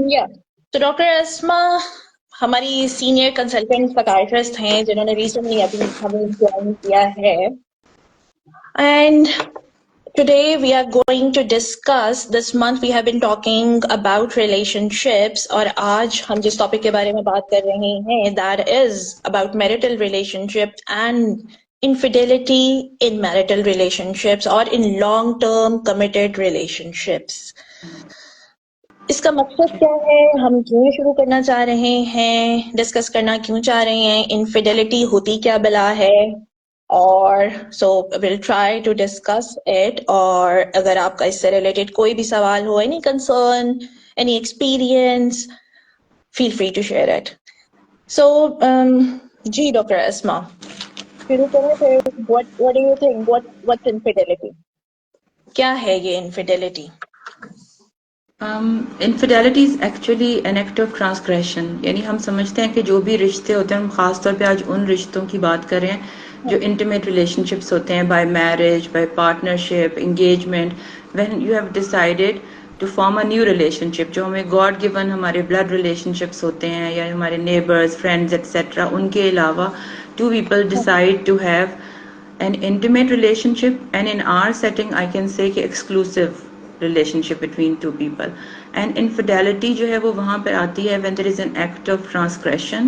या तो डॉक्टर अस्मा हमारी सीनियर कंसल्टेंट साइकियाट्रिस्ट हैं जिन्होंने रिसेंटली अभी हमें ज्वाइन किया है and today we are going to discuss this month we have been talking about relationships और आज हम जिस टॉपिक के बारे में बात कर रहे हैं that is about marital relationships and infidelity in marital relationships or in long term committed relationships इसका मकसद क्या है हम क्यों शुरू करना चाह रहे हैं डिस्कस करना क्यों चाह रहे हैं इनफिडेलिटी होती क्या बला है और so will try to discuss it और अगर आपका इससे रिलेटेड कोई भी सवाल हो any concern any experience feel free to share it so जी डॉक्टर अस्मा शुरू करें फिर what do you think what's infidelity क्या है ये infidelity infidelity is actually an act of transgression, यानी हम समझते हैं कि जो भी रिश्ते होते हैं हम खास तौर पे आज उन रिश्तों की बात कर रहे हैं जो इंटीमेट रिलेशनशिप्स होते हैं by marriage, by partnership, engagement, when you have decided to form a new relationship, जो हमें गॉड गिवन हमारे ब्लड रिलेशनशिप्स होते हैं या हमारे नेबर्स, फ्रेंड्स एक्सेट्रा, उनके अलावा two people decide to have an intimate relationship and in our setting I can say कि exclusive relationship between two people. And infidelity जो है वो वहाँ पर आती है when there is an act of transgression,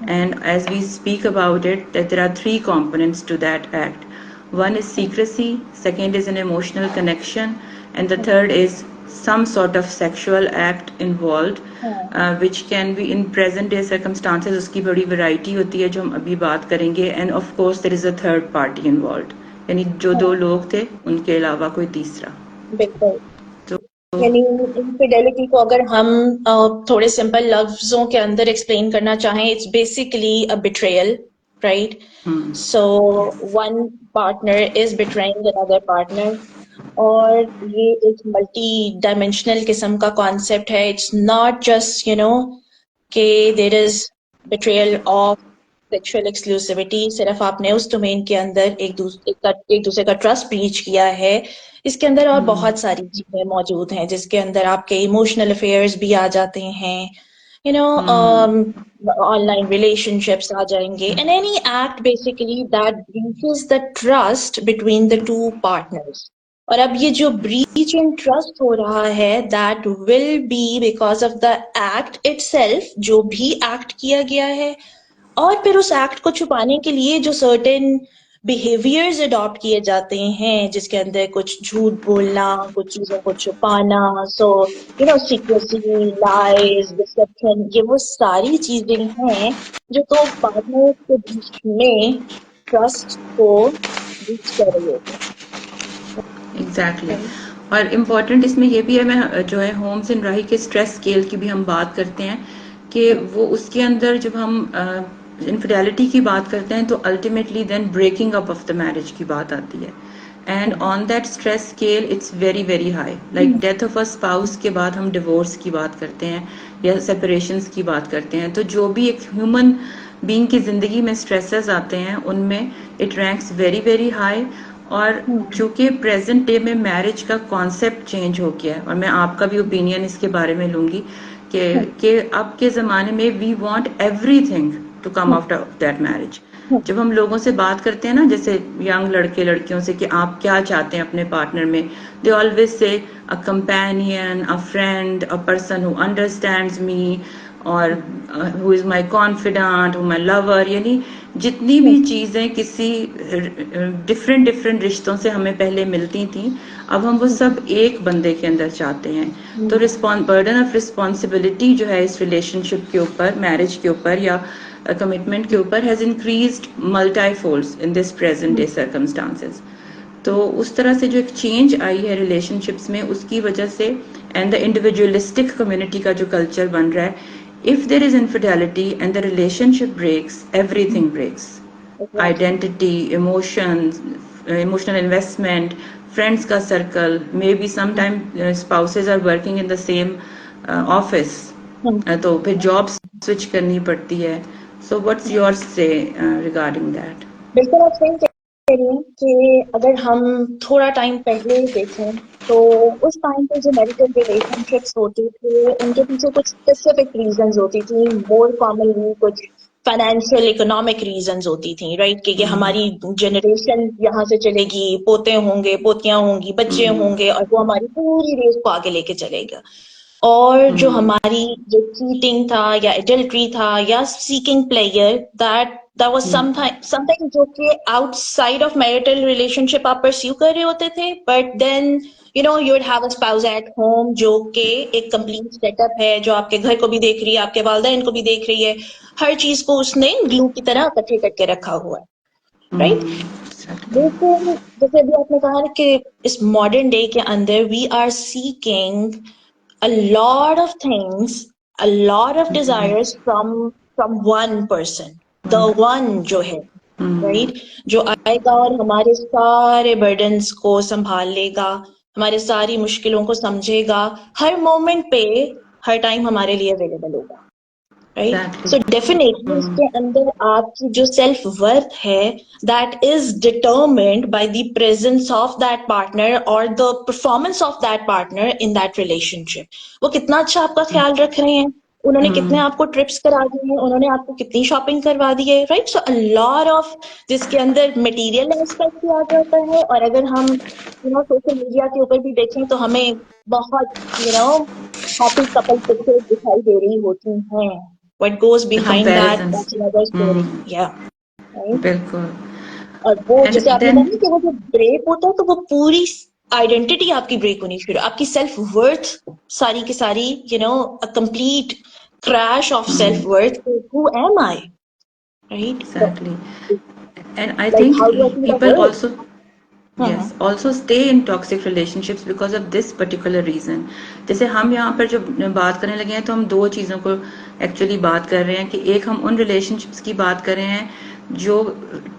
and as we speak about it that there are three components to that act. One is secrecy, second is an emotional connection, and the third is some sort of sexual act involved, which can be in present day circumstances उसकी बड़ी variety होती है जो हम अभी बात करेंगे, and of course there is a third party involved, यानी जो दो लोग थे उनके अलावा कोई तीसरा. बिल्कुल यानी इनफिडेलिटी को अगर हम थोड़े सिंपल लफ्जों के अंदर एक्सप्लेन करना चाहें it's basically a betrayal right so one partner is betraying another partner और ये एक मल्टी डायमेंशनल किस्म का कॉन्सेप्ट है it's not just you know कि there is betrayal of sexual exclusivity सिर्फ आपने उस डोमेन के अंदर एक दूसरे का ट्रस्ट ब्रीच किया है इसके अंदर और बहुत सारी चीजें मौजूद हैं जिसके अंदर आपके इमोशनल अफेयर्स भी आ जाते हैं यू नो ऑनलाइन रिलेशनशिप्स आ जाएंगे and any act basically that breaches the trust between the two partners और अब ये जो ब्रीच इन ट्रस्ट हो रहा है that will be because of the act itself जो भी एक्ट किया गया है और फिर उस एक्ट को छुपाने के लिए जो सर्टेन बिहेवियर्स अडॉप्ट किए जाते हैं जिसके अंदर कुछ झूठ बोलना कुछ चीजों को छुपाना so you know secrecy lies deception ये वो सारी चीजें हैं जो तो पार्टनर्स के बीच में ट्रस्ट को ब्रीच कर रही होती है एग्जैक्टली और इम्पोर्टेंट इसमें ये भी है मैं जो है होम्स एंड राही के स्ट्रेस स्केल की भी हम बात करते हैं कि वो उसके अंदर जब हम इनफिडेलिटी की बात करते हैं तो ultimately then breaking up of the marriage की बात आती है and on that stress scale it's very very high like death of a spouse के बाद हम डिवोर्स की बात करते हैं या सेपरेशंस की बात करते हैं तो जो भी एक ह्यूमन बीइंग की जिंदगी में स्ट्रेसेस आते हैं उनमें it ranks very very high और चूंकि प्रेजेंट डे में मैरिज का कॉन्सेप्ट चेंज हो गया है और मैं आपका भी ओपिनियन इसके बारे में लूंगी कि अब के ज़माने में we want everything to come out of that marriage जब हम लोगों से बात करते हैं ना जैसे यंग लड़के लड़कियों से कि आप क्या चाहते हैं अपने पार्टनर में they always say a companion a friend a person who understands me और who is my confidant who my lover यानी जितनी भी चीज़ें किसी डिफरेंट रिश्तों से हमें पहले मिलती थी अब हम वो सब एक बंदे के अंदर चाहते हैं तो बर्डन ऑफ रिस्पॉन्सिबिलिटी जो है इस रिलेशनशिप के ऊपर मैरिज के ऊपर या कमिटमेंट के ऊपर has increased multifolds in this present day circumstances तो उस तरह से जो एक चेंज आई है रिलेशनशिप्स में उसकी वजह से एंड द इंडिविजुअलिस्टिक कम्युनिटी का जो कल्चर बन रहा है if there is infidelity and the relationship breaks everything breaks identity emotions emotional investment friends ka circle maybe sometime spouses are working in the same office तो फिर job switch करनी पड़ती है so what's your say regarding that बिल्कुल आप सही रही हूँ कि अगर हम थोड़ा टाइम पहले देखें तो उस टाइम पे जो मैरिटल रिलेशनशिप्स होते थे उनके पीछे कुछ स्पेसिफिक रीजंस होती थी, मोर कॉमनली कुछ फाइनेंशियल इकोनॉमिक रीजंस होती थी, राइट? कि ये हमारी जनरेशन यहाँ से चलेगी, पोते होंगे, पोतियां होंगी, बच्चे होंगे और वो हमारी पूरी रेस को आगे लेके चलेगा। और जो हमारी जो चीटिंग था या एडल्ट्री था या seeking player, that was something जो कि outside of marital relationship आप pursue कर रहे होते थे, but then you know you would have a spouse at home जो कि एक complete setup है, जो आपके घर को भी देख रही है, आपके वालिदैन को भी देख रही है, हर चीज को उसने ग्लू की तरह इकट्ठे करके रखा हुआ है, राइट? लेकिन जैसे अभी आपने कहा कि इस मॉडर्न डे के अंदर we are seeking a lot of things, a lot of desires from one person, the one जो है, right? जो आएगा और हमारे सारे burdens को संभाल लेगा, हमारे सारी मुश्किलों को समझेगा, हर मोमेंट पे हर टाइम हमारे लिए अवेलेबल होगा, right? So definitely इसके अंदर आपकी जो self worth है, that is determined by the presence of that partner or the performance of that partner in that relationship. वो कितना अच्छा आपका ख्याल रख रहे हैं, उन्होंने कितने आपको ट्रिप्स करा दिए हैं, उन्होंने आपको कितनी शॉपिंग करवा दी है, right? So a lot of जिसके अंदर मटेरियल एस्पेक्ट भी आ जाता है, और अगर हम सोशल मीडिया के ऊपर भी देखें तो हमें बहुत हैप्पी कपल पिक्चर्स दिखाई दे रही होती हैं. What goes behind that, that's another story. Yeah, right? बिल्कुल. और वो जैसे आपने कहा कि वो जो ब्रेक होता है तो वो पूरी आइडेंटिटी आपकी ब्रेक होनी शुरू, आपकी सेल्फ वर्थ सारी की सारी, a complete crash of self worth. Who am I? Right? Exactly. And I think people also also stay in toxic relationships because of this particular reason. जैसे हम यहाँ पर जो बात करने लगे हैं तो हम दो चीज़ों को एक्चुअली बात कर रहे हैं कि एक हम उन रिलेशनशिप्स की बात कर रहे हैं जो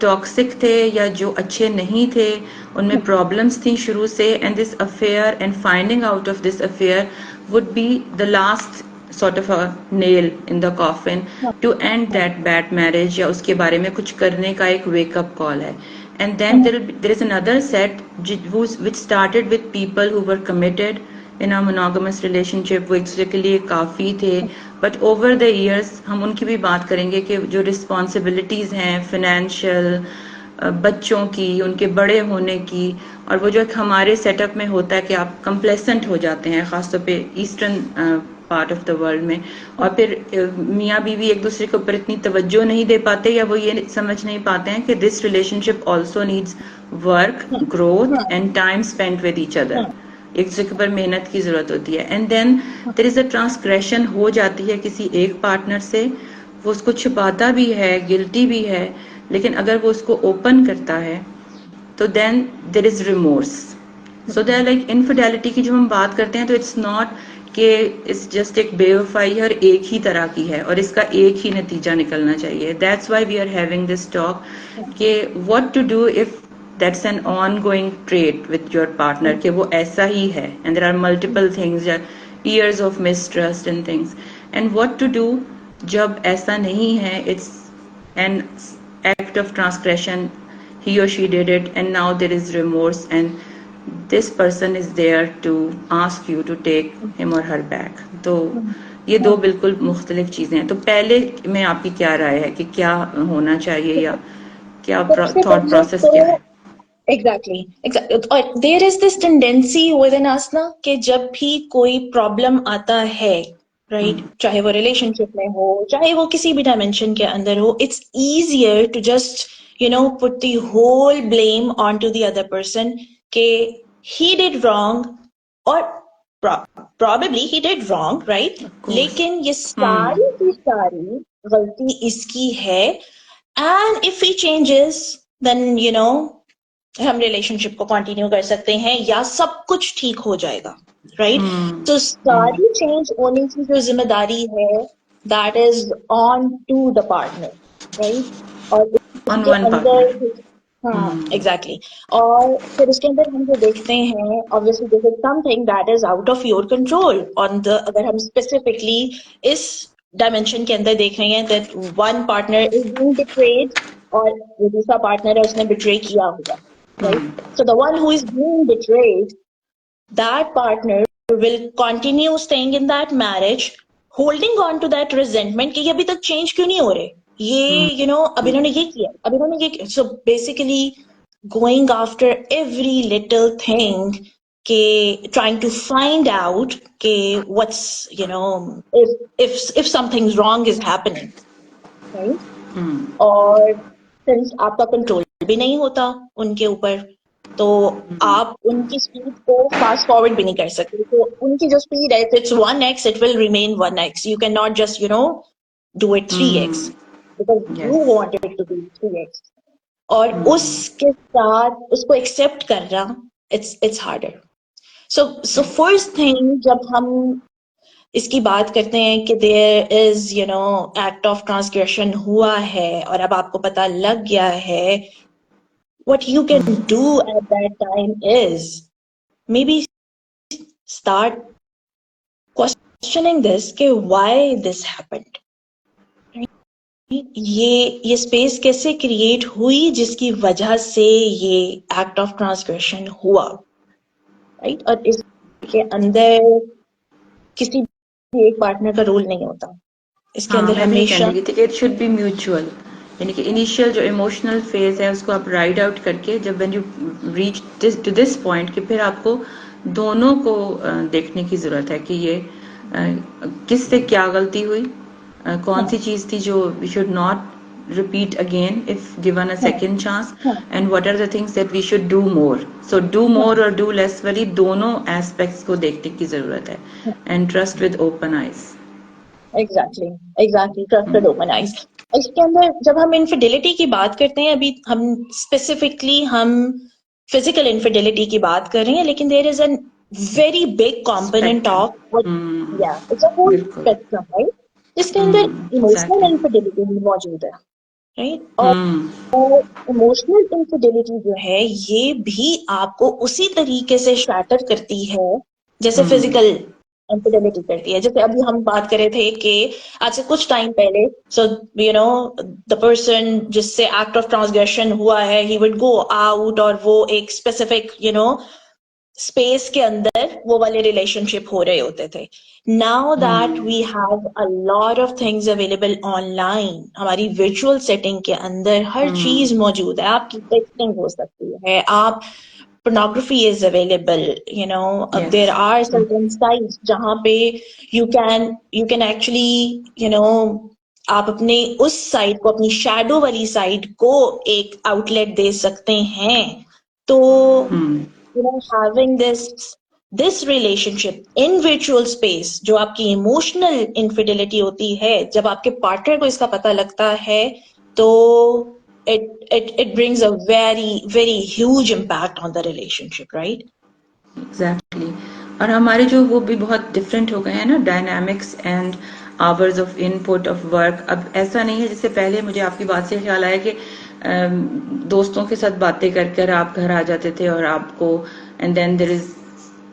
टॉक्सिक थे या जो अच्छे नहीं थे, उनमें प्रॉब्लम्स थी शुरू से, and this affair and finding out of this affair would be the last sort of a nail in the coffin to end that bad marriage या उसके बारे में कुछ करने का एक wake up call है. And then there is another set which started with people who were committed in a monogamous relationship, वो एक दूसरे के लिए काफ़ी थे, but over the years हम उनकी भी बात करेंगे कि जो responsibilities हैं financial, बच्चों की, उनके बड़े होने की, और वो जो हमारे सेटअप में होता है कि आप कंप्लेसेंट हो जाते हैं, खासतौर पे eastern part of the world में, और फिर मियाँ बीवी एक दूसरे के ऊपर इतनी तवज्जो नहीं दे पाते या वो ये समझ नहीं पाते हैं कि this relationship also needs work, growth and time spent with each other. एक दूसरे के ऊपर मेहनत की जरूरत होती है. And then there is a transgression हो जाती है किसी एक पार्टनर से, वो उसको छुपाता भी है, गिल्टी भी है, लेकिन अगर वो उसको ओपन करता है तो then there is remorse. So they are like infidelity की जो हम बात करते हैं तो इट्स नॉट कि इट्स जस्ट एक बेवफाई और एक ही तरह की है और इसका एक ही नतीजा निकलना चाहिए. That's why we are having this talk कि what to do if that's an ongoing trait with your partner, कि वो ऐसा ही है and there are multiple things, years of mistrust and things, and what to do जब ऐसा नहीं है. It's an act of transgression, he or she did it, and now there is remorse, and this person is there to ask you to take him or her back. तो ये दो बिल्कुल मुख्तलिफ चीजें हैं. तो पहले में आपकी क्या राय है कि क्या होना चाहिए या क्या थॉट प्रोसेस क्या है? Exactly. और there is this tendency within us ना कि जब भी कोई प्रॉब्लम आता है, राइट, चाहे वो रिलेशनशिप में हो, चाहे वो किसी भी डायमेंशन के अंदर हो, it's easier to just put the whole blame on to the other person के ही डिड रॉन्ग, और probably he did wrong, right? लेकिन ये सारी की सारी गलती इसकी है, and if he changes then हम रिलेशनशिप को कंटिन्यू कर सकते हैं या सब कुछ ठीक हो जाएगा, राइट? तो सारी चेंज होने की जो जिम्मेदारी है that is on to the partner, right? और इसके अंदर एग्जैक्टली. और फिर उसके अंदर हम जो देखते हैं, obviously this is something that is out of your control on the, अगर हम स्पेसिफिकली इस डायमेंशन के अंदर देख रहे हैं that one partner is being betrayed और वो दूसरा पार्टनर है उसने बिट्रे किया होगा, right? So the one who is being betrayed, that partner will continue staying in that marriage, holding on to that resentment कि ये अभी तक change क्यों नहीं हो रहे, ये अब इन्होंने ये किया, अब इन्होंने ये किया. So basically going after every little thing के trying to find out के what's if something wrong is happening, right? और since आपका कंट्रोल भी नहीं होता उनके ऊपर, तो आप उनकी स्पीड को फास्ट फॉरवर्ड भी नहीं कर सकते. तो उनकी जो स्पीड है, it's 1x, it will remain 1x. You can not just do it 3x because you want it to be 3x. और उसके साथ उसको एक्सेप्ट करना it's harder. So first thing, जब हम इसकी बात करते हैं कि there is act of transgression हुआ है और अब आपको पता लग गया है, what you can do at that time is maybe start questioning this कि why this happened. ये स्पेस कैसे क्रिएट हुई जिसकी वजह से ये एक्ट ऑफ ट्रांसग्रेशन हुआ, राइट? और इसके अंदर किसी भी एक पार्टनर का रोल नहीं होता. इसके अंदर हमेशा इट शुड बी म्यूचुअल, यानी कि इनिशियल जो इमोशनल फेज है उसको आप राइड आउट करके जब when you reach to this point कि फिर आपको दोनों को देखने की जरूरत है कि ये किससे क्या गलती हुई, कौन सी चीज थी जो we should not repeat again if given a second chance, and what are the things that we should do more. So do more or do less वाली दोनों aspects को देखने की जरूरत है. And trust with open eyes. Exactly, trust with open eyes. इसके अंदर जब हम इनफिडेलिटी की बात करते हैं, अभी हम स्पेसिफिकली हम फिजिकल इनफिडेलिटी की बात कर रहे हैं, लेकिन there is a very big component of it's a whole spectrum, right? जिसके अंदर इमोशनल इनफिडेलिटी भी मौजूद है, राइट? और इमोशनल इनफिडेलिटी जो है ये भी आपको उसी तरीके से शैटर करती है जैसे फिजिकल इनफिडेलिटी करती है. जैसे अभी हम बात कर रहे थे कि आज से कुछ टाइम पहले, सो द पर्सन जिससे एक्ट ऑफ ट्रांसग्रेशन हुआ है, ही वुड गो आउट और वो एक स्पेसिफिक स्पेस के अंदर वो वाले रिलेशनशिप हो रहे होते थे. Now that we have a lot of things available online, हमारी वर्चुअल सेटिंग के अंदर हर चीज मौजूद है. आपकी टेक्सटिंग हो सकती है, आप pornography is available, there are certain sites जहाँ पे you can actually आप अपने उस साइड को, अपनी शैडो वाली साइड को एक आउटलेट दे सकते हैं. तो having this relationship in virtual space, जो आपकी इमोशनल इनफिडेलिटी होती है, जब आपके पार्टनर को इसका पता लगता है तो it brings a very huge impact on the relationship, right? Exactly. और हमारे जो वो भी बहुत डिफरेंट हो गए हैं ना, dynamics and hours of input of work. अब ऐसा नहीं है जैसे पहले. मुझे आपकी बात से ख्याल आया कि दोस्तों के साथ बातें कर आप घर आ जाते थे और आपको and then there is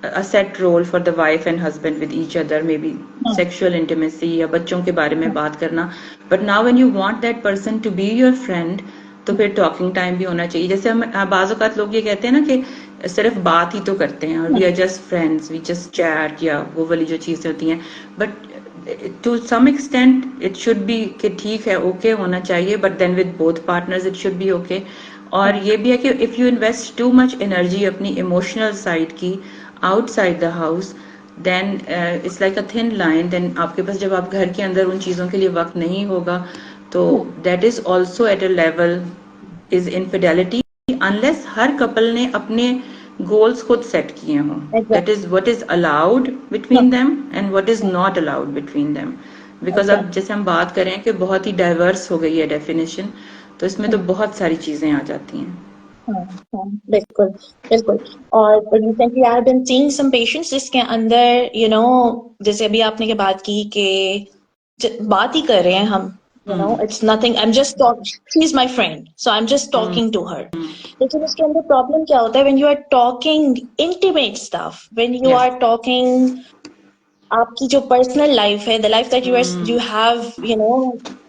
a set role for the wife and husband with each other, maybe sexual intimacy या बच्चों के बारे में बात करना. But now when you want that person to be your friend, तो फिर टॉकिंग टाइम भी होना चाहिए. जैसे हम बाज़ औक़ात लोग ये कहते हैं ना कि सिर्फ बात ही तो करते हैं और we are just friends, we just chat, या वो वाली जो चीज़ें होती हैं. But to some extent it should be कि ठीक है, ओके होना चाहिए, but then with both partners it should be okay. और ये भी है कि if you invest too much energy अपनी इमोशनल साइड की outside the house, then it's like a thin line. Then आपके पास जब आप घर के अंदर उन चीज़ों के लिए वक्त नहीं होगा, तो that is also at a level is infidelity, unless her couple ने अपने goals खुद set किए हों. That is what is allowed between them and what is not allowed between them. Because अब जैसे हम बात करें कि बहुत ही diverse हो गई है definition, तो इसमें तो बहुत सारी चीज़ें आ जाती हैं. बिल्कुल. और recently I have been seeing some patients जिसके अंदर जैसे अभी आपने के बात की कि बात ही कर रहे हैं हम, it's nothing, I'm just talking, she is my friend, so I'm just talking to her. लेकिन उसके अंदर प्रॉब्लम क्या होता है, when you are talking intimate stuff, when you are talking आपकी जो पर्सनल लाइफ है, the life that you have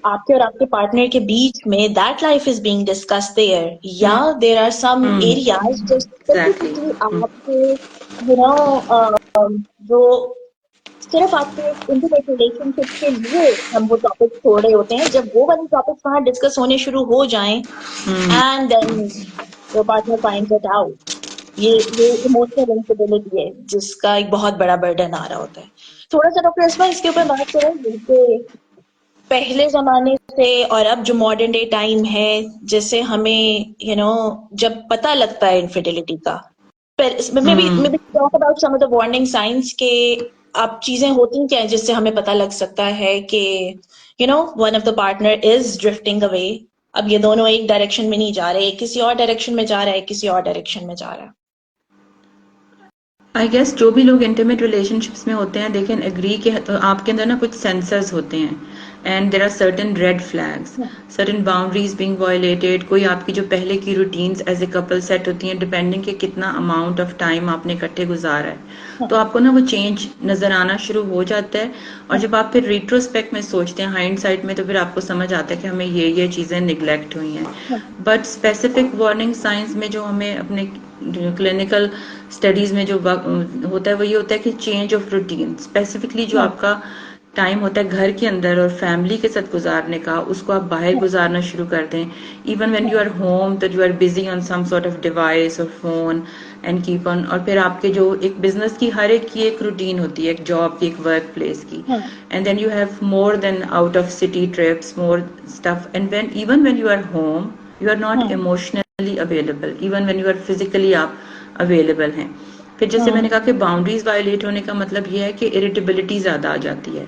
आपके और आपके पार्टनर के बीच में that life is being discussed there, या देयर आर सम एरियाज जो एग्जैक्टली स्पेसिफिकली आपके जो सिर्फ आपके इंटीमेट रिलेशनशिप के लिए हम वो टॉपिक छोड़ रहे होते हैं, जब वो वाले टॉपिक्स वहां डिस्कस होने शुरू हो जाएं and then your partner finds it out, ये इमोशनल इंस्टेबिलिटी है जिसका एक बहुत बड़ा बर्डन आ रहा होता है। थोड़ा सा डॉक्टर अस्मा इसके ऊपर बात करेंगे कि पहले जमाने से और अब जो मॉडर्न डे टाइम है, जैसे हमें जब पता लगता है इनफिडिलिटी का, maybe talk about some of the warning signs के अब चीजें होती क्या है जिससे हमें पता लग सकता है कि one of the partner is drifting away, अब ये दोनों एक डायरेक्शन में नहीं जा रहे, एक किसी और डायरेक्शन में जा रहा है, किसी और डायरेक्शन में जा रहा है। आई गेस जो भी लोग इंटीमेट रिलेशनशिप्स में होते हैं, देखें एग्री के तो आपके अंदर ना कुछ सेंसर्स होते हैं and there are certain red flags, certain boundaries being violated. कोई आपकी जो पहले की routines as a couple set होती हैं, डिपेंडिंग के कितना अमाउंट ऑफ टाइम आपने इकट्ठे गुजारा है, तो आपको ना वो चेंज नजर आना शुरू हो जाता है। और जब आप फिर रिट्रोस्पेक्ट में सोचते हैं, हाइंड साइड में, तो फिर आपको समझ आता है कि हमें ये चीजें निगलेक्ट हुई हैं। बट स्पेसिफिक वार्निंग साइंस में जो हमें अपने क्लिनिकल स्टडीज में जो होता है वो ये होता है कि चेंज ऑफ रूटीन, स्पेसिफिकली जो आपका टाइम होता है घर के अंदर और फैमिली के साथ गुजारने का, उसको आप बाहर गुजारना शुरू कर दें। Even when you are home तो you are busy on some sort of device और फोन एंड कीप ऑन। और फिर आपके जो एक बिजनेस की हर एक की एक रूटीन होती है, एक जॉब की, एक वर्क प्लेस की, and then you have more than out of city trips, more stuff, and even when you are home you are not emotionally available, even when you are physically आप available हैं। फिर जैसे मैंने कहा कि boundaries violet होने का मतलब ये है कि इरिटेबिलिटी ज्यादा आ जाती है,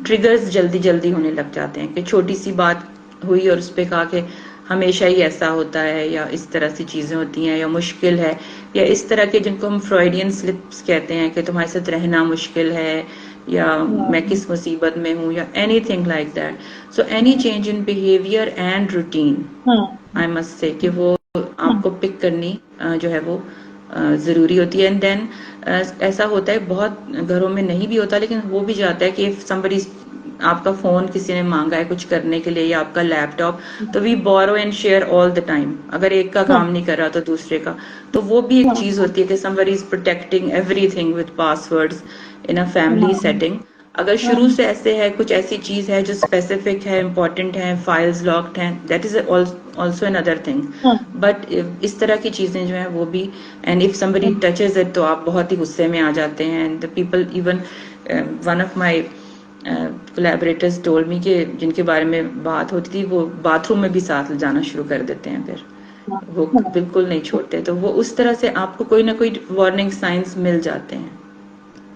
ट्रिगर्स जल्दी जल्दी होने लग जाते हैं कि छोटी सी बात हुई और उस पर कहा कि हमेशा ही ऐसा होता है, या इस तरह सी चीजें होती हैं, या मुश्किल है, या इस तरह के जिनको हम फ्रॉइडियन स्लिप्स कहते हैं कि तुम्हारे साथ रहना मुश्किल है, या मैं किस मुसीबत में हूँ, या anything like that. So any change in behaviour and routine, I must say कि वो आपको पिक करनी जो है वो जरूरी होती है। एंड देन ऐसा होता है, बहुत घरों में नहीं भी होता लेकिन हो भी जाता है कि इफ समबडी, आपका फोन किसी ने मांगा है कुछ करने के लिए, या आपका लैपटॉप, तो we borrow and share all the time. अगर एक का काम नहीं कर रहा तो दूसरे का, तो वो भी एक चीज होती है कि somebody is protecting everything with passwords in a family setting. अगर शुरू से ऐसे है, कुछ ऐसी चीज है जो स्पेसिफिक है, इम्पोर्टेंट है, फाइल्स लॉक्ड हैं, that is also another thing. But इस तरह की चीजें जो है वो भी, and if somebody touches it तो आप बहुत ही गुस्से में आ जाते हैं। And the people, even one of my collaborators told me कि जिनके बारे में बात होती थी वो बाथरूम में भी साथ जाना शुरू कर देते हैं, फिर वो बिल्कुल नहीं छोड़ते। तो वो उस तरह से आपको कोई ना कोई वार्निंग साइंस मिल जाते हैं।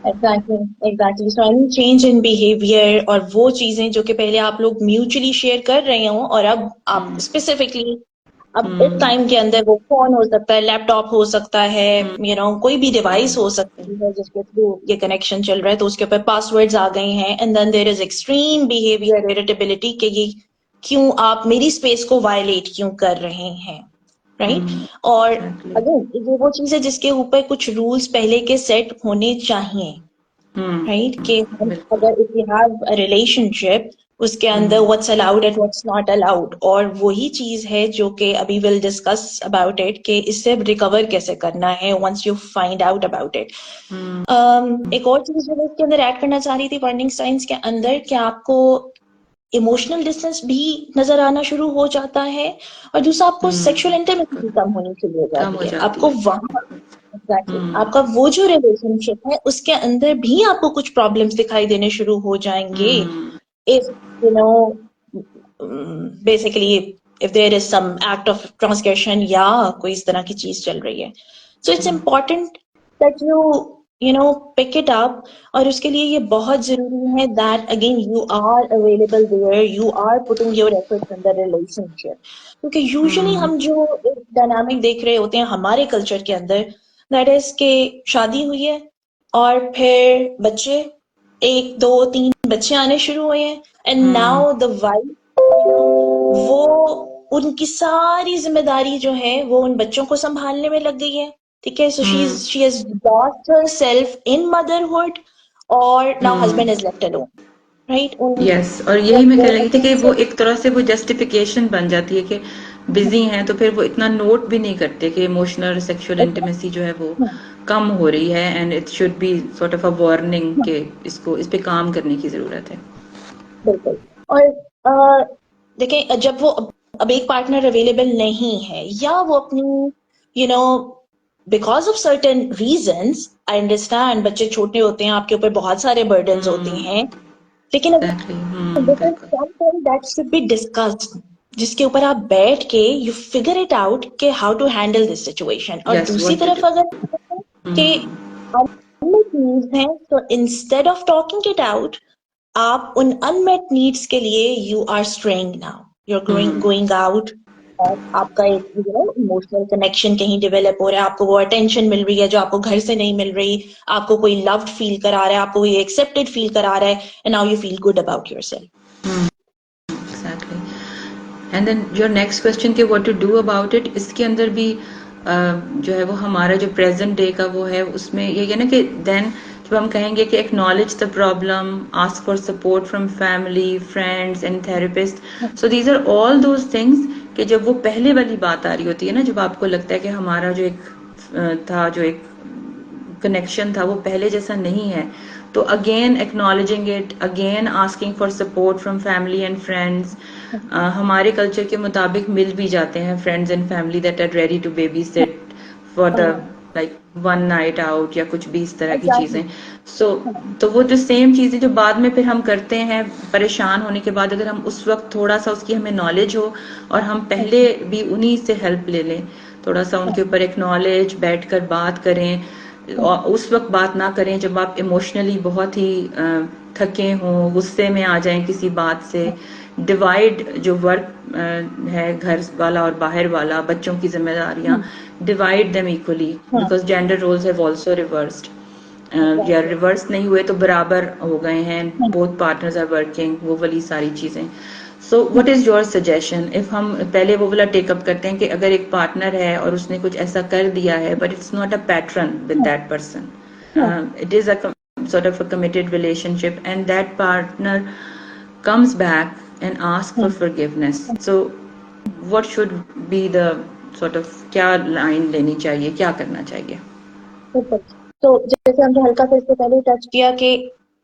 Exactly so any change in behaviour, और वो चीजें जो कि पहले आप लोग म्यूचुअली शेयर कर रहे हो और अब आप स्पेसिफिकली, अब इस टाइम के अंदर वो फोन हो सकता है, लैपटॉप हो सकता है, कोई भी डिवाइस हो सकती है जिसके थ्रू ये कनेक्शन चल रहा है, तो उसके ऊपर पासवर्ड्स आ गए हैं, and then there is extreme behaviour irritability कि ये क्यों आप मेरी स्पेस को वायलेट क्यों कर रहे हैं, राइट? और अगर ये वो चीज है जिसके ऊपर कुछ रूल्स पहले के सेट होने चाहिए, राइट? कि अगर if you have a relationship, उसके अंदर what's allowed and what's not allowed, और वही चीज है जो कि अभी विल डिस्कस अबाउट इट कि इससे रिकवर कैसे करना है once you find out about it. एक और चीज जो मैं इसके अंदर ऐड करना चाह रही थी वार्निंग साइंस के अंदर, कि आपको इमोशनल डिस्टेंस भी नजर आना शुरू हो जाता है, और दूसरा आपको सेक्सुअल इंटीमेसी भी कम होनी शुरू हो जाती है। आपको वहां आपका वो जो रिलेशनशिप है उसके अंदर भी आपको कुछ प्रॉब्लम्स दिखाई देने शुरू हो जाएंगे, if basically if there is some act of transgression या कोई इस तरह की चीज चल रही है। So it's important that you pick it up, और उसके लिए ये बहुत जरूरी है that again you are available there, you are putting your efforts in the relationship, क्योंकि यूजुअली हम जो एक डायनामिक देख रहे होते हैं हमारे कल्चर के अंदर, दैट इज के शादी हुई है और फिर बच्चे, 1 2 3 बच्चे आने शुरू हुए हैं, एंड नाउ द वाइफ, वो उनकी सारी जिम्मेदारी जो है वो उन बच्चों को संभालने में लग गई है, ठीक है? So she has lost herself in motherhood, or now husband is left alone, right? Yes, और यही मैं कह रही थी कि वो एक तरह से वो जस्टिफिकेशन बन जाती है कि बिजी हैं, तो फिर वो इतना नोट भी नहीं करते कि इमोशनल सेक्सुअल इंटीमेसी जो है वो कम हो रही है, and it should B sort of a warning कि इसको इस पे काम करने की जरूरत है। बिल्कुल। और देखें, जब वो अब एक पार्टनर अवेलेबल नहीं है, या वो अपनी you know because of certain reasons, I understand, बच्चे छोटे होते हैं, आपके ऊपर बहुत सारे बर्डन्स होते हैं, लेकिन एग्जैक्टली, बिल्कुल। दैट शुड बी डिस्कस्ड, जिसके ऊपर आप बैठ के यू फिगर इट आउट कि how to handle this situation. और यस, दूसरी व्हाट टू तरफ अगर कि अनमेट नीड्स हैं, तो instead of talking it out, आप उन अनमेट नीड्स के लिए you are straying now, you are going out, और आपका एक इमोशनल कनेक्शन कहीं डेवलप हो रहा है, आपको वो अटेंशन मिल रही है जो आपको घर से नहीं मिल रही, आपको कोई लव्ड फील करा रहा है, आपको कोई एक्सेप्टेड फील करा रहा है, and now you feel good about yourself. Exactly. And then your next question कि what to do about it, इसके अंदर भी जो है वो हमारा जो प्रेजेंट डे का वो है, उसमें ये है ना कि देन जब हम कहेंगे कि acknowledge the problem, ask for support from family, friends and therapist, so these are all those things कि जब वो पहले वाली बात आ रही होती है ना, जब आपको लगता है कि हमारा जो एक था, जो एक कनेक्शन था वो पहले जैसा नहीं है, तो again acknowledging it, again asking for support from family and friends. हमारे कल्चर के मुताबिक मिल भी जाते हैं friends and family that are ready to babysit for the like one night out या कुछ भी इस तरह की चीजें। सो तो वो जो सेम चीजें जो बाद में फिर हम करते हैं परेशान होने के बाद, अगर हम उस वक्त थोड़ा सा उसकी हमें नॉलेज हो और हम पहले भी उन्हीं से हेल्प ले लें, थोड़ा सा उनके ऊपर एक्नॉलेज, बैठकर बात करें, और उस वक्त बात ना करें जब आप इमोशनली बहुत ही थके हों, गुस्से में आ जाएं किसी बात से। डिवाइड जो वर्क है घर वाला और बाहर वाला, बच्चों की जिम्मेदारियां, divide them equally, because gender roles have also reversed, या रिवर्स नहीं हुए तो बराबर हो गए हैं, बोथ पार्टनर्स आर वर्किंग, वो वाली सारी चीजें। So what is your suggestion if हम पहले वो वाला टेकअप करते हैं कि अगर एक पार्टनर है और उसने कुछ ऐसा कर दिया है, but it's not a pattern with that person, it is a sort of a committed relationship, and that partner comes back and asks for forgiveness, so what should be the sort of, क्या line लेनी चाहिए, क्या करना चाहिए? तो जैसे हमने हल्का सा इससे पहले टच किया कि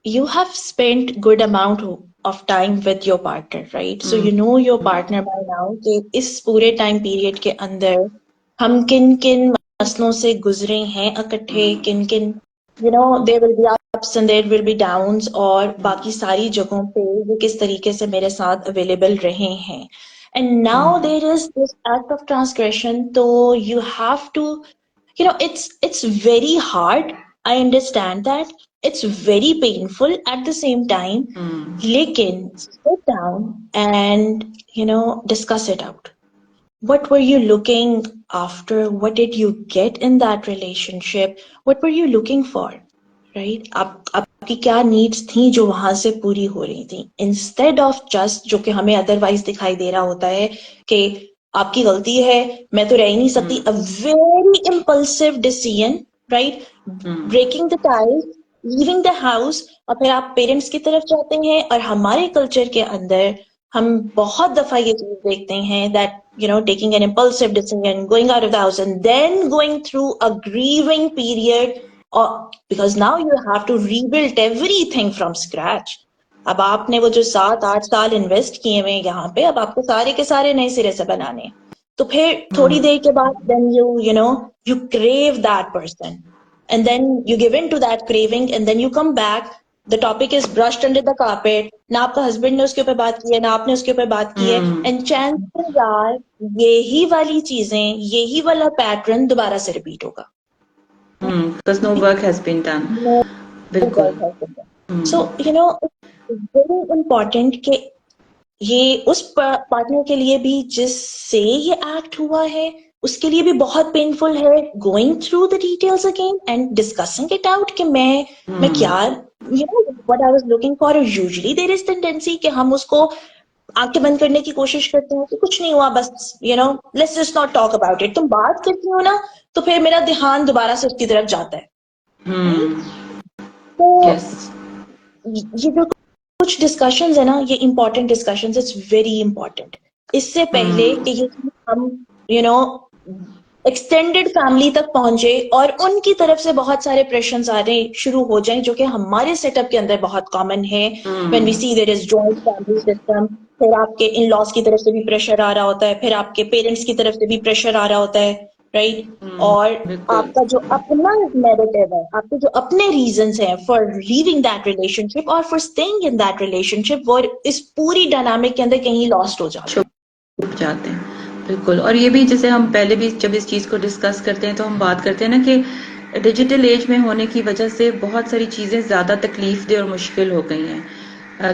you have spent good amount of time with your partner, right? So you know your partner by now कि इस पूरे टाइम पीरियड के अंदर हम किन किन मसलों से गुजरे हैं इकट्ठे, किन किन there will be ups and there will be downs, और बाकी सारी जगहों पे वो किस तरीके से मेरे साथ अवेलेबल रहे हैं, and now there is this act of transgression, तो you have to it's very hard, I understand that, it's very painful at the same time, lekin sit down and discuss it out. What were you looking after? What did you get in that relationship? What were you looking for? Right? आपकी क्या needs थी जो वहां से पूरी हो रही थी, इंस्टेड ऑफ जस्ट जो कि हमें अदरवाइज दिखाई दे रहा होता है कि आपकी गलती है, मैं तो रह ही नहीं सकती, a very impulsive decision, right? Breaking the ties, leaving the house, और फिर आप पेरेंट्स की तरफ जाते हैं। और हमारे कल्चर के अंदर हम बहुत दफा ये चीज देखते हैं that taking an impulsive decision, going out of the house, and then going through a grieving period, or because now you have to rebuild everything from scratch. अब आपने वो जो 7-8 साल इन्वेस्ट किए हुए यहाँ पे, अब आपको सारे के सारे नए सिरे से बनाने, तो फिर थोड़ी देर के बाद then you crave that person, and then you give in to that craving, and then you come back, the topic is brushed under the carpet, ना आपका हस्बैंड ने उसके ऊपर बात की है, ना आपने उसके ऊपर बात की है, एंड चांसेस आर यही वाली चीजें, यही वाला पैटर्न दोबारा से रिपीट होगा, because no work has been done. बिल्कुल। so it's very important कि ये उस पार्टनर के लिए भी जिससे ये एक्ट हुआ है, उसके लिए भी बहुत पेनफुल है, going through the details again and discussing it out कि मैं क्या what I was looking for. Usually there is tendency कि हम उसको आंखें बंद करने की कोशिश करते हैं कि कुछ नहीं हुआ, बस let's just not talk about it. तुम बात करती हो ना, तो फिर मेरा ध्यान दोबारा से उसकी तरफ जाता है। तो ये जो कुछ डिस्कशंस है ना, ये important discussions, it's very important. इससे पहले कि ये हम एक्सटेंडेड फैमिली तक पहुंचे और उनकी तरफ से बहुत सारे प्रेशर्स आने शुरू हो जाएं, जो कि हमारे सेटअप के अंदर बहुत कॉमन है। When we see there is joint family system, फिर आपके इन लॉज की तरफ से भी प्रेशर आ रहा होता है, फिर आपके पेरेंट्स की तरफ से भी प्रेशर आ रहा होता है, राइट? और आपका जो अपना नैरेटिव है, आपके जो अपने रीजंस हैं फॉर लीविंग दैट रिलेशनशिप और for staying in that relationship, वो इस पूरी डायनामिक के अंदर कहीं लॉस्ट हो जाते हैं। बिल्कुल। और ये भी जैसे हम पहले भी जब इस चीज़ को डिस्कस करते हैं तो हम बात करते हैं ना कि डिजिटल एज में होने की वजह से बहुत सारी चीज़ें ज़्यादा तकलीफ दे और मुश्किल हो गई हैं।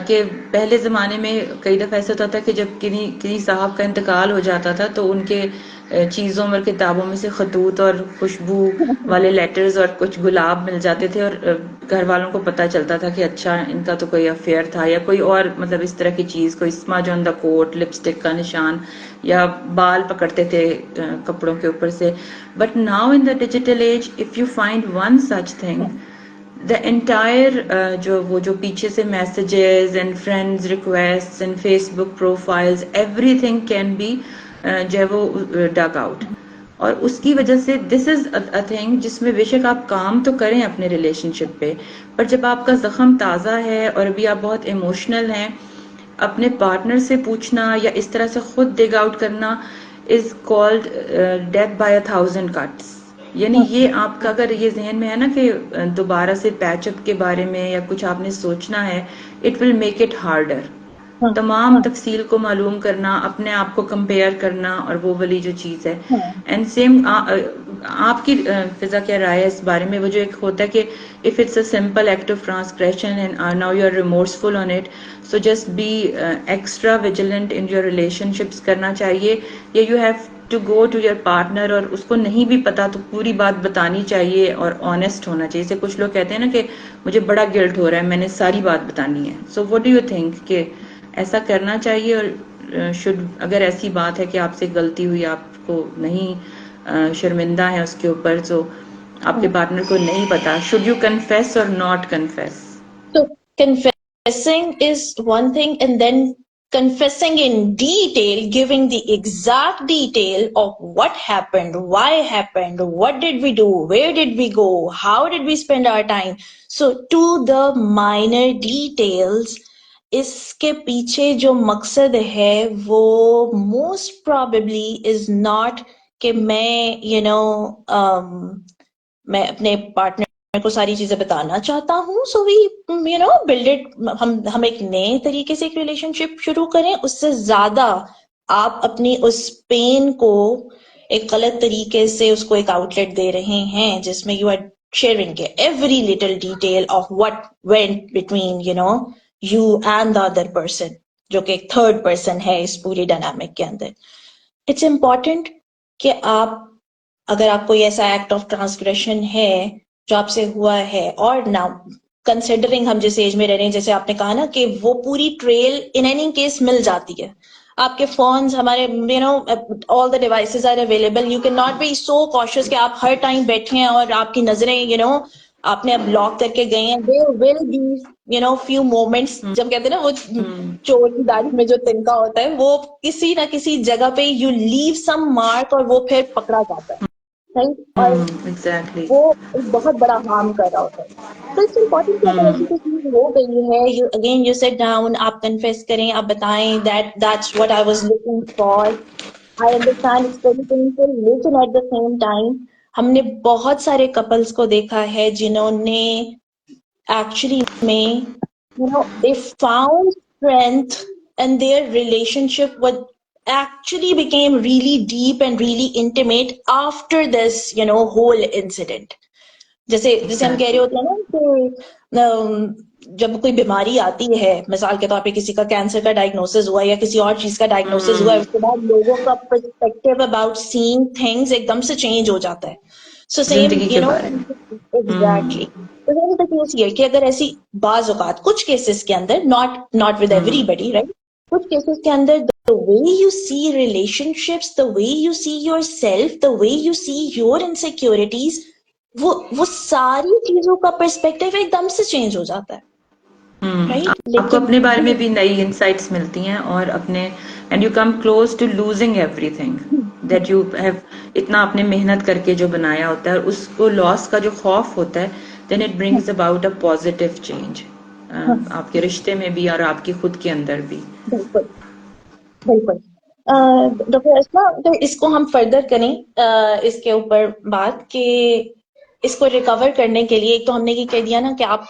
कि पहले ज़माने में कई दफ़ा ऐसा होता था कि जब किन्हीं साहब का इंतकाल हो जाता था तो उनके चीज़ों और किताबों में से खतूत और खुशबू वाले लेटर्स और कुछ गुलाब मिल जाते थे और घर वालों को पता चलता था कि अच्छा इनका तो कोई अफेयर था या कोई और मतलब इस तरह की चीज़, कोई smudge on the coat, lipstick का निशान या बाल पकड़ते थे कपड़ों के ऊपर से। But now in the digital age if you find one such thing, the entire जो पीछे से messages and friends requests and Facebook profiles, everything can be जो है वो dug out। और उसकी वजह से दिस इज अ थिंग जिसमें बेशक आप काम तो करें अपने रिलेशनशिप पे, पर जब आपका जख्म ताज़ा है और अभी आप बहुत इमोशनल हैं, अपने पार्टनर से पूछना या इस तरह से खुद डिग आउट करना is called death by 1000 cuts. यानी ये आपका अगर ये जहन में है ना कि दोबारा से पैचअप के बारे में या कुछ आपने सोचना है, it will make it harder. तमाम तफसील को मालूम करना, अपने आप को कंपेयर करना और वो वाली जो चीज़ है। एंड सेम आपकी फिजा क्या राय है इस बारे में? वो जो एक होता है कि if it's a simple act of transgression and now you are remorseful on it, so just be extra vigilant in your relationships करना चाहिए, या you have to go to your partner और उसको नहीं भी पता तो पूरी बात बतानी चाहिए और ऑनेस्ट होना चाहिए? जैसे कुछ लोग कहते हैं ना कि मुझे बड़ा गिल्ट हो रहा है, मैंने सारी बात बतानी है। So what do you think कि ऐसा करना चाहिए? और शुड अगर ऐसी बात है कि आपसे गलती हुई, आपको नहीं शर्मिंदा है उसके ऊपर, तो आपके पार्टनर को नहीं पता, शुड यू कन्फेस और not confess? So confessing is one thing, and then confessing in detail, giving the exact detail of what happened, why happened, what did we do, where did we go, how did we spend our time. So to the minor details, इसके पीछे जो मकसद है वो most probably is not कि मैं मैं अपने पार्टनर को सारी चीजें बताना चाहता हूँ, सो वी बिल्ड इट, हम एक नए तरीके से एक रिलेशनशिप शुरू करें। उससे ज्यादा आप अपनी उस पेन को एक गलत तरीके से उसको एक आउटलेट दे रहे हैं, जिसमें you are sharing every little detail of what went between you and the other person, जो कि एक थर्ड पर्सन है इस पूरी डायनामिक के अंदर। इट्स इम्पॉर्टेंट कि आप, अगर आप कोई ऐसा एक्ट ऑफ ट्रांसग्रेशन है जो आपसे हुआ है, और ना कंसिडरिंग हम जिस एज में रह रहे हैं, जैसे आपने कहा ना कि वो पूरी ट्रेल इन एनी केस मिल जाती है, आपके फोन्स, हमारे all the devices are available, you can not be so cautious कि आप हर टाइम बैठे हैं और आपकी नजरें आपने अब ब्लॉक करके गए हैं। There will be few moments, जब कहते हैं ना वो चोर की दाढ़ी में जो तिनका होता है, वो किसी ना किसी जगह पे यू लीव सम मार्क और वो फिर पकड़ा जाता है, राइट? और एग्जैक्टली वो एक बहुत बड़ा हार्म कर रहा होता है। तो इट्स इम्पोर्टेंट कि अगर ऐसी कोई चीज हो गई है, यू सिट डाउन, आप कन्फेस करें, आप बताएं that's what I was looking for. I understand it's very painful, लेकिन एट द सेम टाइम हमने बहुत सारे कपल्स को देखा है जिन्होंने actually they found strength, and their relationship actually became really deep and really intimate after this whole incident. जैसे हम कह रहे होते हैं ना कि जब कोई बीमारी आती है, मिसाल के तौर पे किसी का कैंसर का डायग्नोसिस हुआ या किसी और चीज का डायग्नोसिस हुआ, उसके बाद लोगों का पर्सपेक्टिव अबाउट सीइंग थिंग्स एकदम से चेंज हो जाता है। सो सेम एग्जैक्टली तो केस ये कि अगर ऐसी बाज औकात कुछ केसेस के अंदर, नॉट विद एवरीबडी, राइट, कुछ केसेस के अंदर the way you see relationships, the way you see yourself, the way you see your insecurities, वो सारी चीजों का पर्सपेक्टिव एकदम से चेंज हो जाता है। राइट? आपको लेकिन अपने बारे में भी नई इंसाइट्स मिलती हैं और अपने and you come close to losing everything that you have इतना आपने मेहनत करके जो बनाया होता है, उसको लॉस का जो खौफ होता है, then it brings about a positive change आपके रिश्ते में भी और आपकी खुद के अंदर भी। बिल्कुल बिल्कुल। डॉक्टर अस्मा, तो इसको हम फर्दर करें इसके ऊपर बात कि इसको रिकवर करने के लिए, एक तो हमने ये कह दिया ना कि आप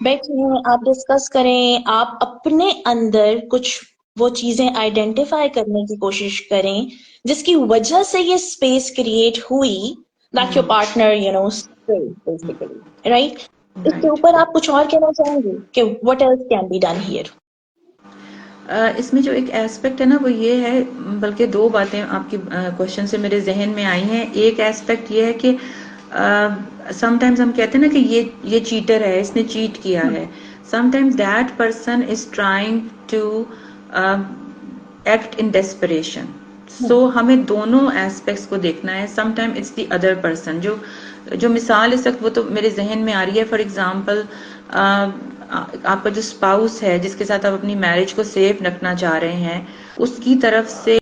बैठें, आप डिस्कस करें, आप अपने अंदर कुछ वो चीजें आइडेंटिफाई करने की कोशिश करें जिसकी वजह से ये स्पेस क्रिएट हुई, that your partner basically, right? इसके ऊपर आप कुछ और कहना चाहेंगे कि what else can be done here? इसमें जो एक एस्पेक्ट है ना वो ये है, बल्कि दो बातें आपकी क्वेश्चन से मेरे जहन में आई हैं। एक एस्पेक्ट ये है कि समटाइम्स हम कहते हैं ना कि ये चीटर है, इसने चीट किया है। Sometimes that person is trying to act in desperation. So हमें दोनों एस्पेक्ट्स को देखना है। Sometime it's the other person. जो मिसाल इस वक्त वो तो मेरे जहन में आ रही है, फॉर एग्जाम्पल आपका जो स्पाउस है जिसके साथ आप अपनी मैरिज को सेफ रखना चाह रहे हैं, उसकी तरफ से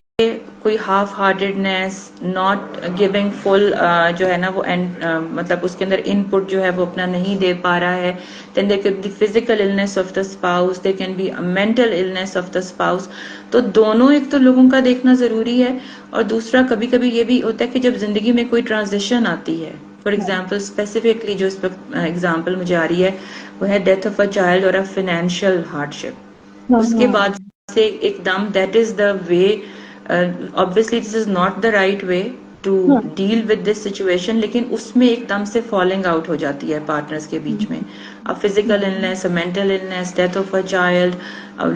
कोई half heartedness, not giving full जो है ना वो मतलब उसके अंदर इनपुट जो है वो अपना नहीं दे पा रहा है। Then there can be physical illness of the spouse, there can be mental illness of the spouse. तो दोनों एक तो लोगों का देखना जरूरी है, और दूसरा कभी कभी ये भी होता है कि जब जिंदगी में कोई ट्रांजिशन आती है, फॉर एग्जाम्पल स्पेसिफिकली जो इस पर एग्जाम्पल मुझे आ रही है वो है डेथ ऑफ अ चाइल्ड और अ फाइनेंशियल हार्डशिप। उसके बाद से एकदम that is the way, obviously this is not the right way to deal with this situation, लेकिन उसमें एकदम से फॉलिंग आउट हो जाती है पार्टनर्स के बीच में। अब physical illness, mental illness, death of a child,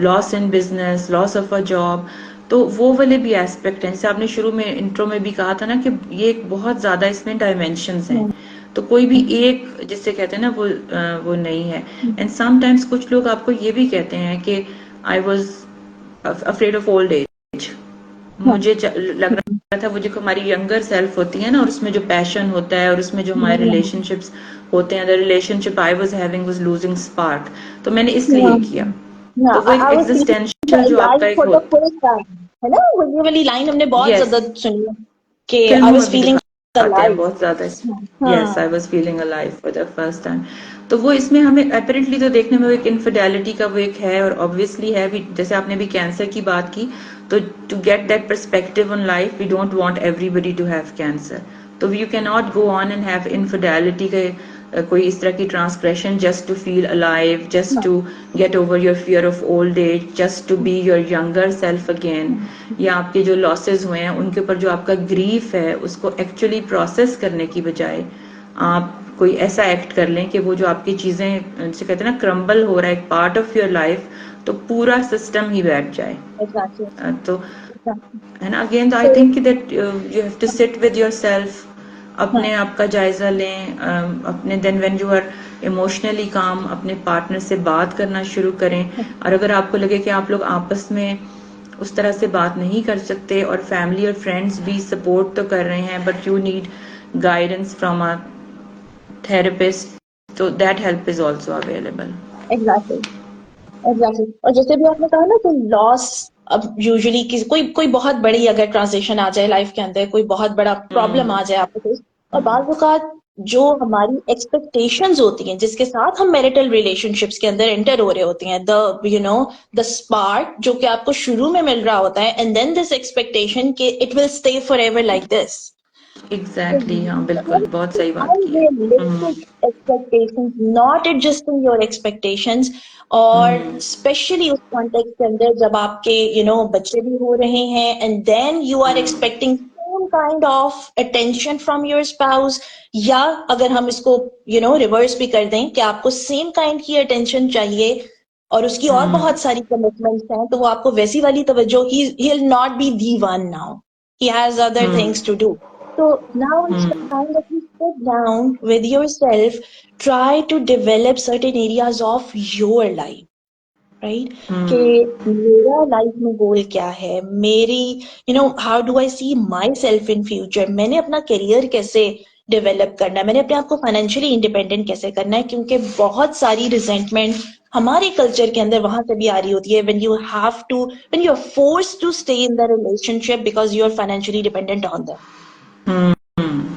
loss in business, loss of a job, तो वो वाले भी एस्पेक्ट हैं। जैसे आपने शुरू में इंट्रो में भी कहा था ना कि ये एक बहुत ज्यादा इसमें डायमेंशंस हैं, तो कोई भी एक जिससे कहते हैं ना वो नहीं है। एंड समटाइम्स कुछ लोग आपको ये भी कहते हैं कि I was afraid of old as. मुझे लग रहा था वो जो हमारी यंगर सेल्फ होती है ना, और उसमें जो पैशन होता है और उसमें जो हमारे रिलेशनशिप्स होते हैं, the relationship I was having was losing spark, तो मैंने इसलिए किया। तो वो एक एग्जिस्टेंशियल जो आपका एक होता है ना, वो वाली लाइन हमने बहुत यस ज्यादा सुनी है कि आई फिल्मों वाज में भी फीलिंग दिखाते हैं अलाइव। बहुत ज्यादा। Yes, I was feeling alive for the first time. तो वो इसमें हमें अपेरेंटली तो देखने में वो एक इनफिडेलिटी का वो एक है, और ऑब्वियसली है भी। जैसे आपने भी कैंसर की बात की, तो to get that perspective on life, we don't want everybody to have cancer. तो you can not go on and have infidelity के कोई इस तरह की transgression just to feel alive, just to get over your fear of old age, just to be your younger self again. या आपके जो losses हुए हैं उनके ऊपर जो आपका ग्रीफ है उसको एक्चुअली प्रोसेस करने की बजाय आप कोई ऐसा एक्ट कर लें कि वो जो आपकी चीजें जिसे कहते हैं ना क्रम्बल हो रहा है, एक पार्ट ऑफ योर लाइफ, तो पूरा सिस्टम ही बैठ जाए। तो है ना, again I think that you have to sit with yourself, अपने आप का जायजा लें, अपने then when you are emotionally calm अपने पार्टनर से बात करना शुरू करें। और अगर आपको लगे कि आप लोग आपस में उस तरह से बात नहीं कर सकते, और फैमिली और फ्रेंड्स भी सपोर्ट तो कर रहे हैं, but you need guidance from a therapist, तो that help is also available. Exactly. और जैसे भी आपने कहा ना कि लॉस, अब यूजुअली कोई बहुत बड़ी अगर ट्रांजिशन आ जाए लाइफ के अंदर, कोई बहुत बड़ा प्रॉब्लम आ जाए आपको, और बाज़ औक़ात जो हमारी एक्सपेक्टेशंस होती हैं जिसके साथ हम मैरिटल रिलेशनशिप्स के अंदर एंटर हो रहे होते हैं, द स्पार्क जो कि आपको शुरू में मिल रहा होता है, एंड देन दिस एक्सपेक्टेशन कि it will stay forever like this. Exactly, हाँ बिल्कुल, बहुत सही बात की है। Expectations, not adjusting your expectations, और स्पेशली उस कॉन्टेक्स्ट के अंदर जब आपके बच्चे भी हो रहे हैं, and then you are expecting some kind of attention from your spouse, या अगर हम इसको रिवर्स भी कर दें कि आपको सेम काइंड की अटेंशन चाहिए और उसकी और बहुत सारी कमिटमेंट्स हैं, तो वो आपको वैसी वाली तवज्जो, he will not be the one now, he has other things to do. So now it's the time that you sit down with yourself, try to develop certain areas of your life, right? कि मेरा life में गोल क्या है, मेरी how do I see myself in future, मैंने अपना career कैसे develop करना है, मैंने अपने आप को फाइनेंशियली इंडिपेंडेंट कैसे करना है, क्योंकि बहुत सारी रिजेंटमेंट हमारे कल्चर के अंदर वहां से भी आ रही होती है, when you are forced to stay in the relationship because you are financially dependent on them.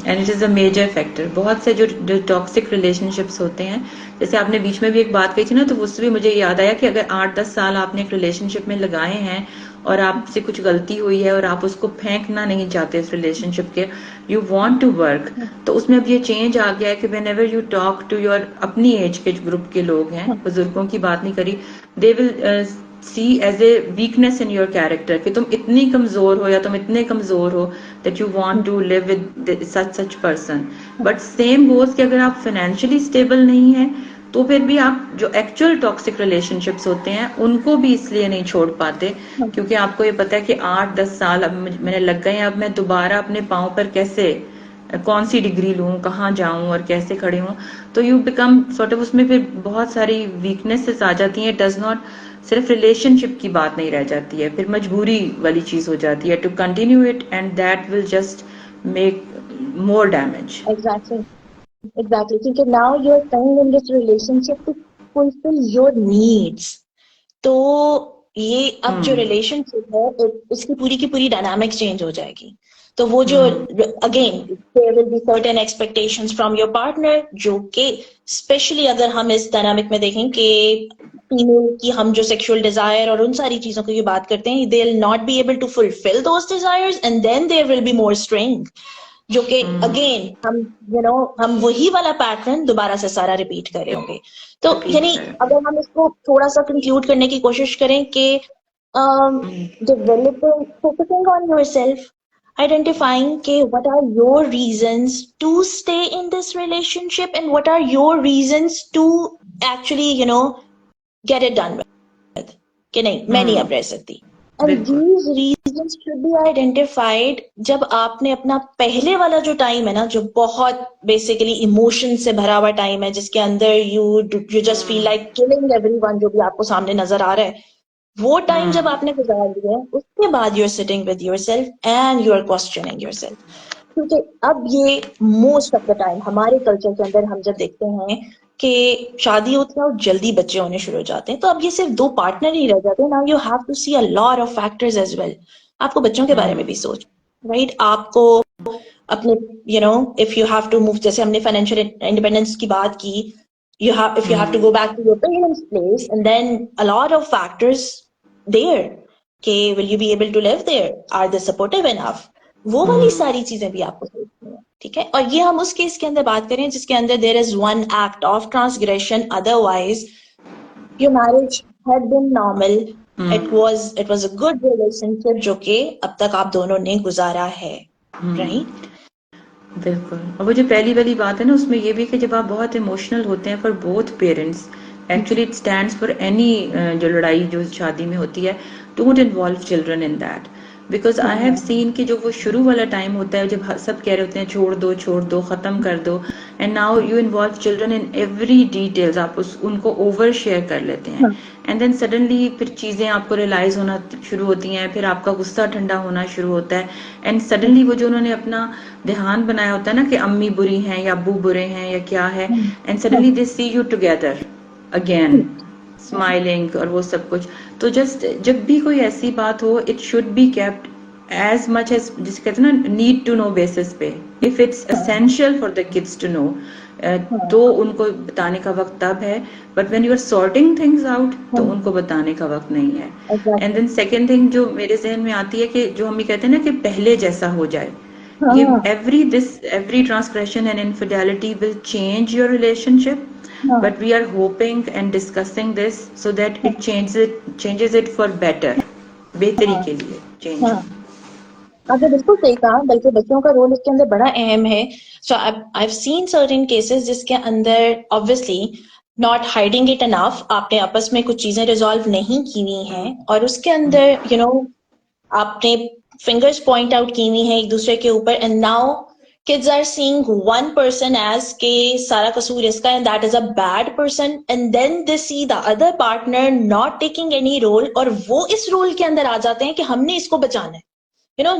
And it is a major factor. बहुत से जो टॉक्सिक रिलेशनशिप्स होते हैं, जैसे आपने बीच में भी एक बात कही थी ना, तो उससे भी मुझे याद आया कि अगर 8-10 साल आपने एक रिलेशनशिप में लगाए हैं और आपसे कुछ गलती हुई है और आप उसको फेंकना नहीं चाहते इस रिलेशनशिप के, यू वांट टू वर्क, तो उसमें अब ये चेंज आ गया है कि whenever you talk to your अपनी एज के ग्रुप के लोग हैं, बुजुर्गों की बात नहीं करी, they will see as a weakness in your character कि तुम इतनी कमजोर हो या तुम इतने कमजोर हो that you want to live with such person. But same goes कि अगर आप financially stable नहीं हैं तो फिर भी आप जो actual toxic relationships होते हैं उनको भी इसलिए नहीं छोड़ पाते क्योंकि आपको ये पता है कि 8-10 साल अब मैंने लग गए हैं, अब मैं दोबारा अपने पाँव पर कैसे, कौन सी डिग्री लूं, कहाँ जाऊं और कैसे खड़े हूं, तो यू बिकम सॉर्ट ऑफ, उसमें फिर बहुत सारी वीकनेसेस आ जाती हैं। डज नॉट, सिर्फ रिलेशनशिप की बात नहीं रह जाती है, फिर मजबूरी वाली चीज हो जाती है to continue it and that will just make more damage. Exactly, क्योंकि now you're staying in this relationship to fulfill your needs. तो ये अब जो रिलेशनशिप है उसकी पूरी की पूरी डायनामिक्स चेंज हो जाएगी। तो वो जो again there will be certain expectations from your partner, जो कि स्पेशली अगर हम इस डायनामिक में देखें कि फीमेल की हम जो सेक्सुअल डिजायर और उन सारी चीजों की बात करते हैं, they will not be able to fulfil those desires and then there will be more strain, जो कि अगेन हम वही वाला पैटर्न दोबारा से सारा रिपीट कर रहे होंगे। तो यानी अगर हम इसको थोड़ा सा कंक्लूड करने की कोशिश करें कि developing, focusing on yourself, identifying what are your reasons to stay in this relationship and what are your reasons to actually get it done with, कि नहीं मैं नहीं अब रह सकती, and these reasons should be identified जब आपने अपना पहले वाला जो टाइम है ना, जो बहुत बेसिकली इमोशन से भरा हुआ टाइम है, जिसके अंदर you just feel like killing everyone जो भी आपको सामने नजर आ रहा है, वो टाइम जब आपने गुजार लिया है, उसके बाद you are sitting with yourself and you are questioning yourself. क्योंकि अब ये मोस्ट ऑफ द टाइम हमारे कल्चर के अंदर हम जब देखते हैं कि शादी होती है और जल्दी बच्चे होने शुरू हो जाते हैं, तो अब ये सिर्फ 2 पार्टनर ही रह जाते हैं। Now you have to see a lot of factors as well. आपको बच्चों के बारे में भी सोच, राइट? आपको अपने if you have to move, जैसे हमने फाइनेंशियल इंडिपेंडेंस की बात की, if you have to go back to your parents' place, and then a lot of factors there, कि will you be able to live there, are they supportive enough, वो वाली सारी चीजें भी आपको सोचनी है, ठीक है? और ये हम उस केस के अंदर बात करें जिसके अंदर there is one act of transgression, otherwise your marriage had been normal, it was a good relationship जो कि अब तक आप दोनों ने गुजारा है, right? बिल्कुल। और वो जो पहली वाली बात है ना, उसमें ये भी कि जब आप बहुत इमोशनल होते हैं for both parents, actually it stands for any जो लड़ाई जो शादी में होती है, don't involve children in that, because I have scene कि जो वो शुरू वाला टाइम होता है जब सब कह रहे होते हैं छोड़ दो खत्म कर दो, and now you involve children in every details, आप उनको ओवर शेयर कर लेते हैं, एंड देन सडनली फिर चीजें आपको रियलाइज होना शुरू होती हैं, फिर आपका गुस्सा ठंडा होना शुरू होता है, एंड सडनली वो जो उन्होंने अपना ध्यान बनाया होता है ना कि अम्मी बुरी हैं या अब्बू बुरे हैं या क्या है, and suddenly they see you together again smiling और वो सब कुछ। तो जस्ट जब भी कोई ऐसी बात हो, it should be kept as much as, जिसे कहते हैं ना, नीड टू नो बेसिस पे, if it's essential for the kids to know, तो उनको बताने का वक्त तब है, but when you are sorting things out तो उनको बताने का वक्त नहीं है। एंड देन सेकेंड थिंग जो मेरे जहन में आती है कि जो हम ये कहते हैं ना कि पहले जैसा हो जाए, ये every transgression and infidelity will change your relationship, but we are hoping and discussing this so that it changes it for better, बेहतरी के लिए change। आपने बिल्कुल सही कहा, बल्कि बच्चों का रोल इसके अंदर बड़ा अहम है। So I have seen certain cases जिसके अंदर obviously not hiding it enough, आपने आपस में कुछ चीजें रिजॉल्व नहीं की हुई हैं और उसके अंदर आपने फिंगर्स पॉइंट आउट की हुई है एक दूसरे के ऊपर, and now kids are seeing one person as के सारा कसूर इसका and that is a bad person, and then they see the other partner not taking any role और वो इस रोल के अंदर आ जाते हैं कि हमने इसको बचाना है।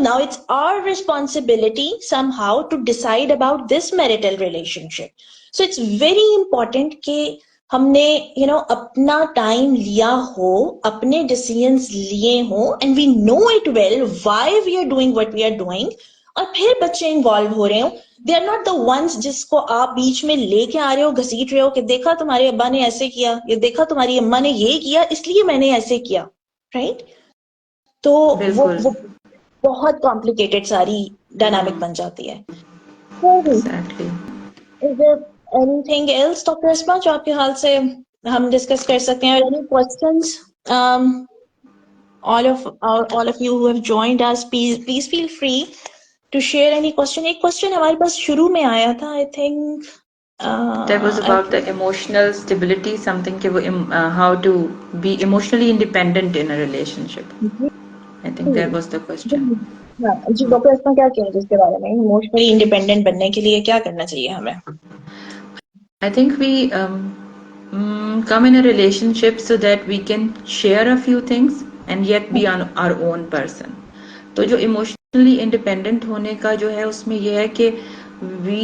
Now it's our responsibility somehow to decide about this marital relationship. So it's very important कि हमने अपना टाइम लिया हो, अपने डिसीजंस लिए हो, and we know it well why we are doing what we are doing, और फिर बच्चे इन्वॉल्व हो रहे हो, they are not the ones जिसको आप बीच में लेके आ रहे हो, घसीट रहे हो कि देखा तुम्हारे अब्बा ने ऐसे किया, या देखा तुम्हारी अम्मा ने ये किया इसलिए मैंने ऐसे किया, राइट? तो वो बहुत कॉम्प्लिकेटेड सारी डायनामिक बन जाती है। Exactly. Is there anything else, Dr. Asma, जो आपके ख्याल से हम डिस्कस कर सकते हैं? Any questions? All of you who have joined us, please feel free to share any question. एक question हमारे पास शुरू में आया था, I think. That was about the emotional stability, something कि वो how to be emotionally independent in a relationship. I think that was the question. जी doctor Asma क्या कहेंगे इसके बारे में? इमोशनली इंडिपेंडेंट बनने के लिए क्या करना चाहिए हमें? I think we come in a relationship so that we can share a few things and yet be our own person. तो जो इमोशनली इंडिपेंडेंट होने का जो है उसमें यह है कि we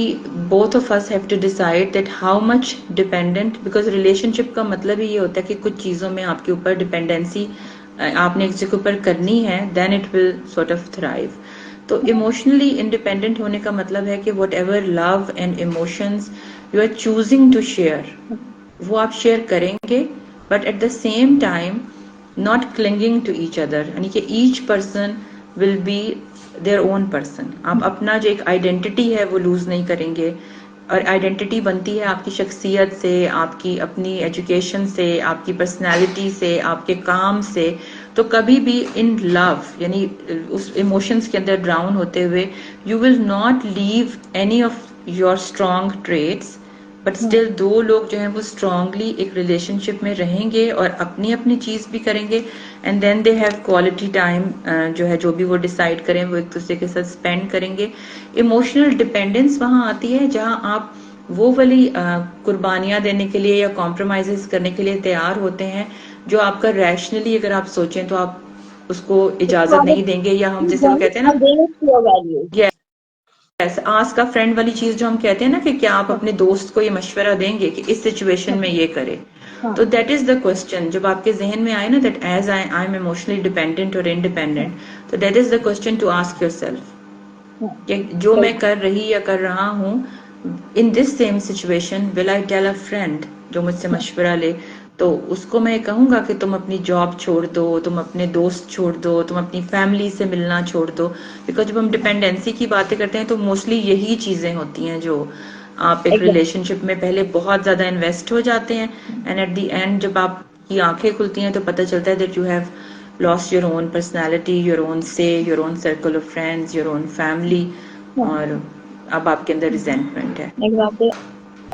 both of us have to decide that how much dependent, because relationship का मतलब ही ये होता है कि कुछ चीज़ों में आपके ऊपर डिपेंडेंसी आपने एक के ऊपर करनी है, then it will sort of thrive. तो इमोशनली इंडिपेंडेंट होने का मतलब है कि whatever love and emotions you are choosing to share, वो आप शेयर करेंगे, but at the same time not clinging to each other, यानी कि each person will be their own person. आप अपना जो एक आइडेंटिटी है वो लूज नहीं करेंगे, और आइडेंटिटी बनती है आपकी शख्सियत से, आपकी अपनी एजुकेशन से, आपकी पर्सनैलिटी से, आपके काम से. तो कभी भी इन लव यानी उस इमोशंस के अंदर ड्राउन होते हुए you will not leave any of your strong traits, but still दो लोग जो हैं वो स्ट्रांगली एक रिलेशनशिप में रहेंगे और अपनी अपनी चीज भी करेंगे, and then they have quality time, जो है जो भी वो डिसाइड करें वो एक दूसरे के साथ स्पेंड करेंगे. इमोशनल डिपेंडेंस वहां आती है जहां आप वो वाली कुर्बानियां देने के लिए या कॉम्प्रोमाइजेस करने के लिए तैयार होते हैं जो आपका रैशनली अगर आप सोचें तो आप उसको इजाजत नहीं देंगे, या हम जैसे वो कहते हैं ना आस्क का फ्रेंड वाली चीज जो हम कहते हैं ना कि क्या आप अपने दोस्त को ये मशवरा देंगे कि इस सिचुएशन में ये करे. तो दैट इज द क्वेश्चन जब आपके जहन में आए ना, that as I am emotionally dependent और इंडिपेंडेंट, तो that is the question to ask yourself कि जो मैं कर रही या कर रहा हूँ in this same situation will I tell a friend जो मुझसे मशवरा ले, तो उसको मैं कहूंगा कि तुम अपनी जॉब छोड़ दो, तुम अपने दोस्त छोड़ दो, तुम अपनी फैमिली से मिलना छोड़ दो. बिकॉज जब हम डिपेंडेंसी की बातें करते हैं तो मोस्टली यही चीजें होती हैं जो आप एक रिलेशनशिप में पहले बहुत ज्यादा इन्वेस्ट हो जाते हैं, एंड एट द एंड जब आपकी आंखें खुलती हैं तो पता चलता है that you have lost your own personality, your own से, your own circle of friends, your own family, और अब आपके अंदर रिजेंटमेंट है.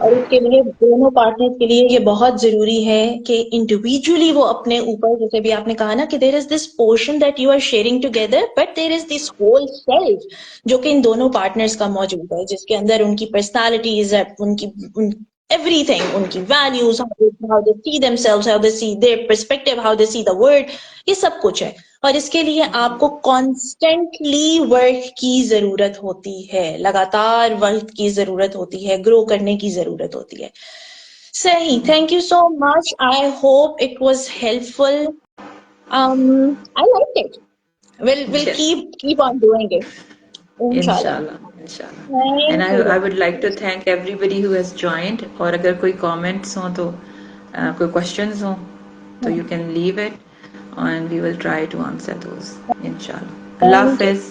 और इसके लिए दोनों पार्टनर्स के लिए ये बहुत जरूरी है कि इंडिविजुअली वो अपने ऊपर, जैसे भी आपने कहा ना कि there is this portion that you are sharing together, but there is this whole self जो कि इन दोनों पार्टनर्स का मौजूद है, जिसके अंदर उनकी पर्सनालिटीज, उनकी everything, उनकी values, how they see themselves, how they see their perspective, how they see the world, ये सब कुछ है. और इसके लिए आपको कॉन्स्टेंटली वर्क की जरूरत होती है, लगातार वर्क की जरूरत होती है, ग्रो करने की जरूरत होती है. सही, thank you so much. I hope it was helpful. I like it. we'll keep on doing it. Inshallah. And I would like to thank everybody who has joined. और अगर कोई comments हो तो कोई questions हो तो you can leave it and we will try to answer those. Inshallah. Allah Hafiz.